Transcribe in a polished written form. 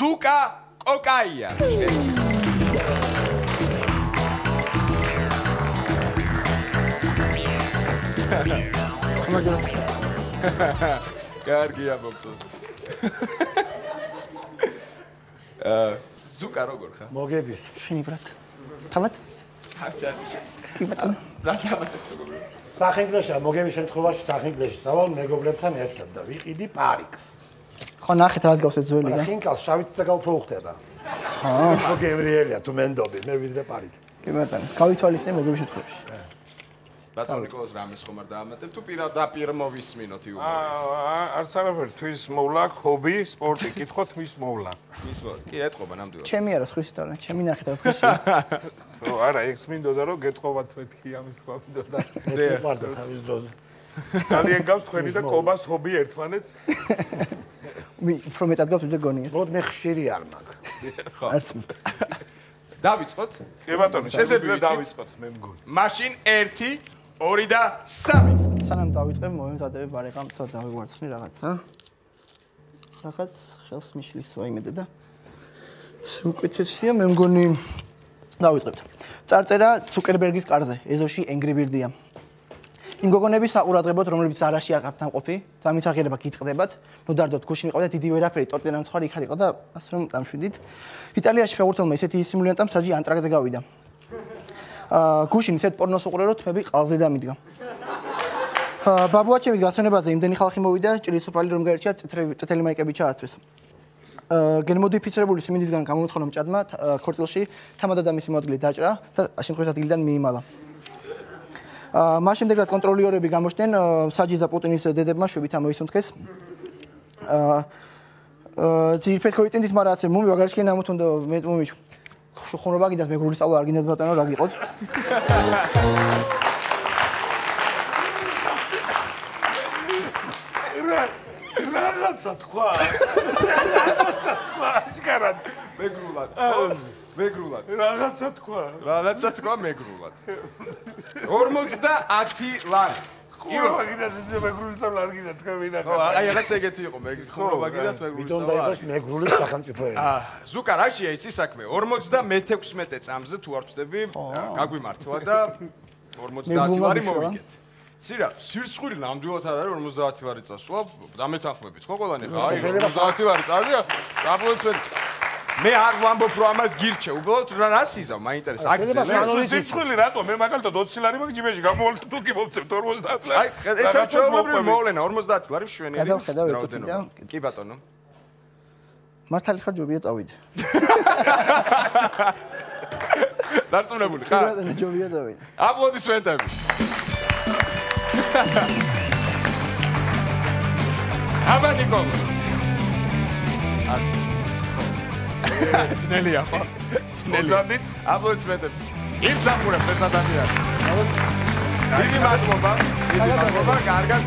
ზუკა კოკაია. კარგია მოგწონს. ზუკა როგორ ხარ? მოგების. შენი ბრატ. თავად? კი ბატონო. სახინგლეშა მოგების შემთხვევაში სახინგლეში სავალ მეგობრებთან ერთად და ვიყიდი პარიკს. ხო ნახეთ რა დგავს ეს ძველი და. ხინკალს შავი ციცაკა უფრო უხდება. მოგემრიელია თუ მენდობი, მე ვიდრე პარიკი. კი ბატონო, გავითვალისწინე მეგობრების შემთხვევაში. ბატონო ნიკოლოზ რამის ხომ არ დაამატებ თუ პირდაპირ მოვისმინოთ იუმორი. არც არაფერი თვის მოვლა, ჰობი, სპორტი, კითხოთ მის მოვლა. მის მოვლა. კი ეთყობა ნამდვილად. ჩემი არა სხვისი თორე, ჩემი ნახეთ რა ხეში. ხო, არა, ეგს მინდოდა რომ გეთხოვათ მეთქი ამის თქვა მინდოდა. ეს მიყვარდა თავის დროზე. ძალიან გავს თქვენი და კობას ჰობი ერთმანეთს. უფრო მეტად გავს ვიდრე გონია. მოდ მე ხშირი არ მაგ. ხო. არც დავიწყოთ? კი ბატონო, შესაძლოა დავიწყოთ მე მგონი. მაშინ 1, 2 და 3. სანამ დავიწყებ, მომემზადებ ბარეკამ ცოტა დავიგვარცხნი რაღაცა. რაღაც ხელს მიშლის ვაიმედე და უკეთესია, მე მგონი დავიწყებთ. წარწერა ცუკერბერგის კარზე, ეზოში Angry Bird-ია. იმ გოგონების საყურადღებოდ, რომლებიც არაში არ ყავთ დამყოფი, და ამით აღიარება გიტყდებათ, ნოდარდოთ გუშინ იყო და დიდი ვერაფერი ტორტინა მცხარი იქ არ იყო და ასე რომ დამშვიდით. იტალიაში ფეხბურთელმა ისეთი სიმულიანტა მსაჯი ანტრაქტზე გავიდა. გუშინ ისეთ პორნოს უყურე, რომ თმები ყალზე დამიდგა. ბაბუაჩემის გასვენებაზე იმდენი ხალხი მოვიდა, ჭრილსოფალი რომ გაერჩია, წითელი მაიკები ჩააცვეს. გენმოდიფიცირებული სიმინდისგან გამომცხონა მჭადმა ქორწილში თამადა და მისი მოადგილე დაჭრა და შემთხვევით ადგილიდან მიიმალა. მას შემდეგ რაც კონტროლიორები გამოჩნდნენ, საჯის და პუტინის დედებმა შვებით ამოისუნთქეს. ძირფეთ ქოიწინდით, მაგრამ ასე მომივა გარშკენ ამოთუნდა მე მომიჩ. ხონობა გინდათ მეგრული სწავლა არ გინდათ ბატონო რა გიყოთ? რაღაცა თქვა. აშკარად მეგრულად. მეგრულად. რაღაცა თქვა. რაღაცა თქვა მეგრულად. 50 ლარი. ხურობა გინდათ ეს მეგრული სწავლა არ გინდათ თქვენ ვინახავთ. ხო, აი რაღაც ეგეთი იყო ხურობა გინდათ მეგრული ვიდონ და იყოს მეგრული სახელმწიფოები. ზუკა რაშია ისი საქმე? 56 წამზე თუ არ ვწდები, გაგვიმართლა და 50 ლარი მოვიგეთ. სირა, სირცხვილი ნამდვილად არ არის 50 ლარი წასვლა, დამეთანხმებით ხო ყველანი ხა? აი 50 ლარი წავიდა, აპლოდისმენტ. მე არ ვამბობ რომ ამას გირჩე, უბრალოდ რას იზავ, მაინტერესებს. აქ სირცხვილი რატო? მე მაგალითად 20 ლარი მაქვს ჯიბეში, გამოვალ და თუ კი მოვწევთ 50 ლარი. აი, ეს არის ჩვეულებრივი მოვლენა, 50 ლარი მშვენიერი. გადავხედავ ერთად. კი ბატონო. მართალი ხარ ჯობია წავიდე. დარწმუნებული ხარ? კი ბატონო, ჯობია წავიდე. აპლოდისმენტები. აბა ნიკოლოზ. ძნელია ხო? ძნელია. აპლოდისმენტებს. იმსახურებს ეს ადამიანი. დიდი მადლობა. კარგად.